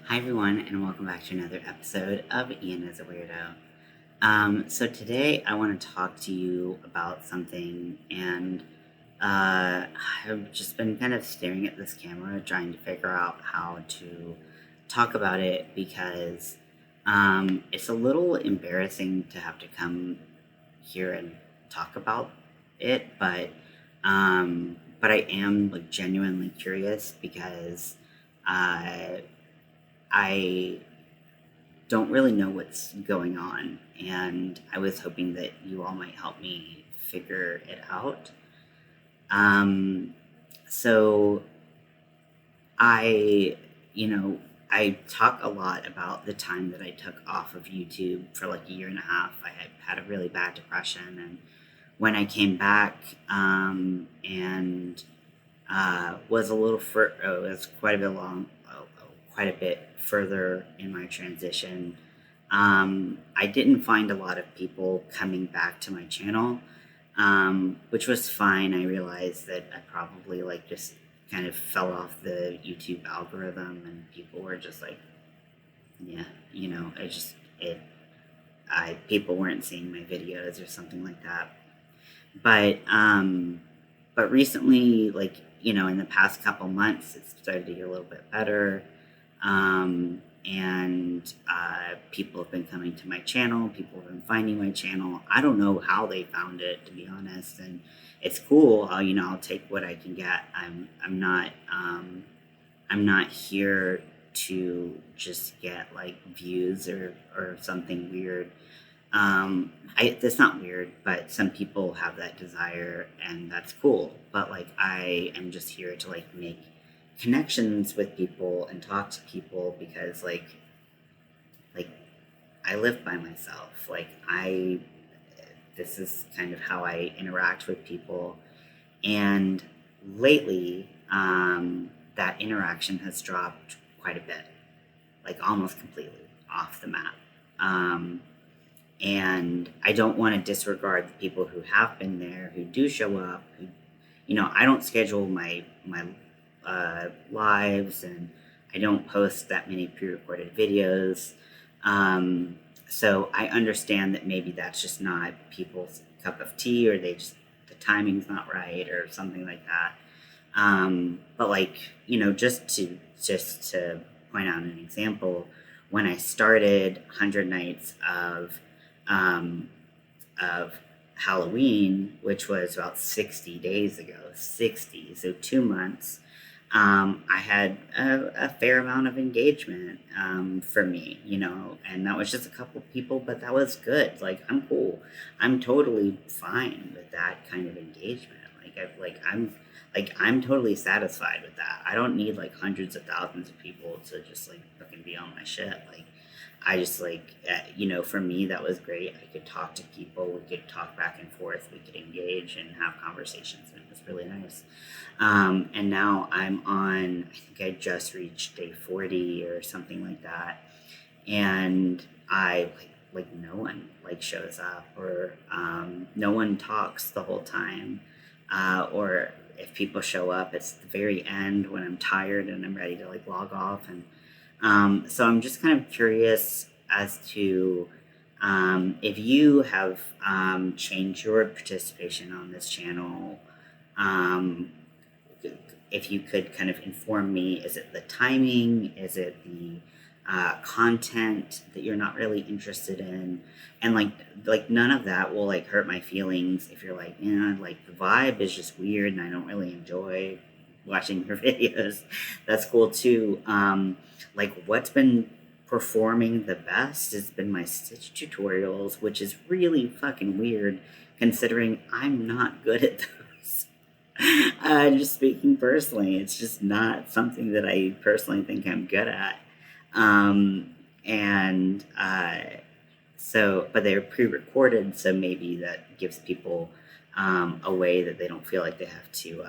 Hi everyone, and welcome back to another episode of Ian as a Weirdo. So today I want to talk to you about something, and I've just been kind of staring at this camera, trying to figure out how to talk about it because it's a little embarrassing to have to come here and talk about it, but I am like genuinely curious because. Uh, I don't really know what's going on, and I was hoping that you all might help me figure it out. Um, so I, I talk a lot about the time that I took off of YouTube for like a year and a half. I had a really bad depression, and when I came back, and was a little it was quite a bit quite a bit further in my transition. I didn't find a lot of people coming back to my channel, which was fine. I realized that I probably like just kind of fell off the YouTube algorithm, and people were just like, yeah, it. I people weren't seeing my videos or something like that. But but recently, like in the past couple months, it's started to get a little bit better. And people have been coming to my channel. People have been finding my channel. I don't know how they found it, to be honest. And it's cool. I'll take what I can get. I'm not here to just get like views or something weird. That's not weird, but some people have that desire, and that's cool. But like, I am just here to like make connections with people and talk to people because like I live by myself. This is kind of how I interact with people, and lately, that interaction has dropped quite a bit, like almost completely off the map. Um, and I don't want to disregard the people who have been there, who do show up. I don't schedule my lives, and I don't post that many pre-recorded videos. So I understand that maybe that's just not people's cup of tea, or the timing's not right, or something like that. But like just to point out an example, when I started 100 Nights um, of Halloween, which was about 60 days ago, 60, so 2 months, I had a fair amount of engagement for me, and that was just a couple people, but that was good. Like, I'm cool. I'm totally fine with that kind of engagement. I'm totally satisfied with that. I don't need like hundreds of thousands of people to just like fucking be on my shit. Like, I just for me, that was great. I could talk to people. We could talk back and forth. We could engage and have conversations, and it was really nice. And now I'm on, I think I just reached day 40 or something like that. And I like no one like shows up, or no one talks the whole time. Or if people show up, it's the very end when I'm tired and I'm ready to like log off. And so I'm just kind of curious as to if you have changed your participation on this channel. Um, if you could kind of inform me, is it the timing? Is it the content that you're not really interested in? And like none of that will like hurt my feelings if you're like, like the vibe is just weird and I don't really enjoy watching your videos. That's cool too. Like, what's been performing the best has been my stitch tutorials, which is really fucking weird considering I'm not good at those. Just speaking personally, it's just not something that I personally think I'm good at. And but they're pre-recorded, so maybe that gives people a way that they don't feel like they have to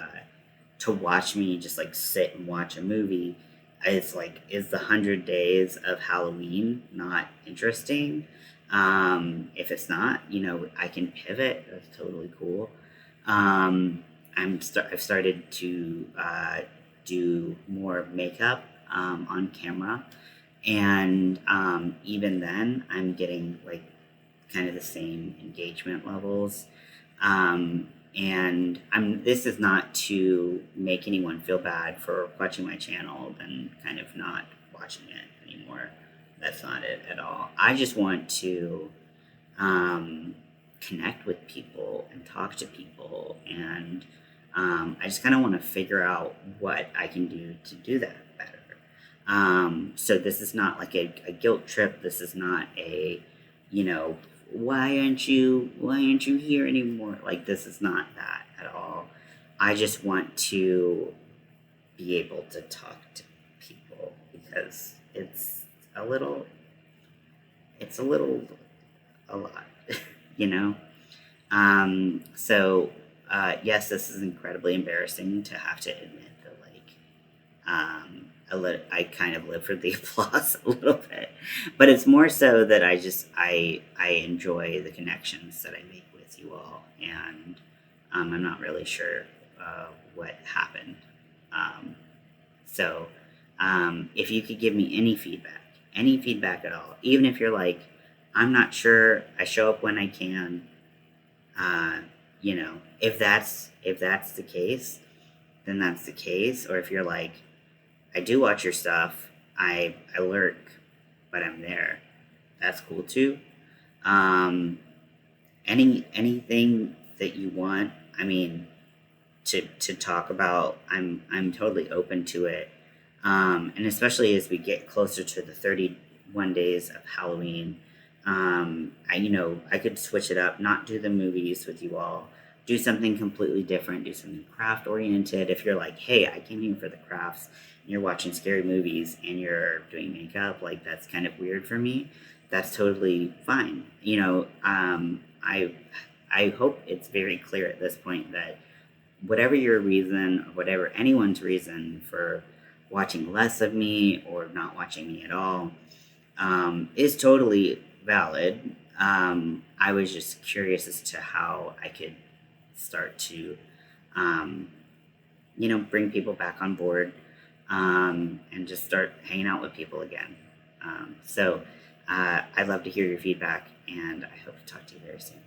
watch me just like sit and watch a movie. It's like, is the 100 Days of Halloween not interesting? If it's not, I can pivot. That's totally cool. Um, I've started to do more makeup on camera, And even then, I'm getting like kind of the same engagement levels. And this is not to make anyone feel bad for watching my channel and kind of not watching it anymore. That's not it at all. I just want to connect with people and talk to people. And I just kind of want to figure out what I can do to do that better. So this is not like a guilt trip. This is not a, you know, why aren't you here anymore? Like, this is not that at all. I just want to be able to talk to people because a little it's a lot, you know. So yes, this is incredibly embarrassing to have to admit that, like, I kind of live for the applause a little bit, but it's more so that I enjoy the connections that I make with you all, and I'm not really sure what happened. Um, so if you could give me any feedback at all, even if you're like, I'm not sure, I show up when I can. Uh, if that's the case, then that's the case. Or if you're like, I do watch your stuff, I lurk, but I'm there. That's cool too. Um, anything that you want. I mean, to talk about, I'm totally open to it. And especially as we get closer to the 31 days of Halloween, I could switch it up, not do the movies with you all, do something completely different, do something craft oriented. If you're like, hey, I came here for the crafts, and you're watching scary movies and you're doing makeup, like, that's kind of weird for me. That's totally fine. I hope it's very clear at this point that whatever your reason, or whatever anyone's reason for watching less of me or not watching me at all, is totally valid. I was just curious as to how I could start to, um, bring people back on board, and just start hanging out with people again. So I'd love to hear your feedback, and I hope to talk to you very soon.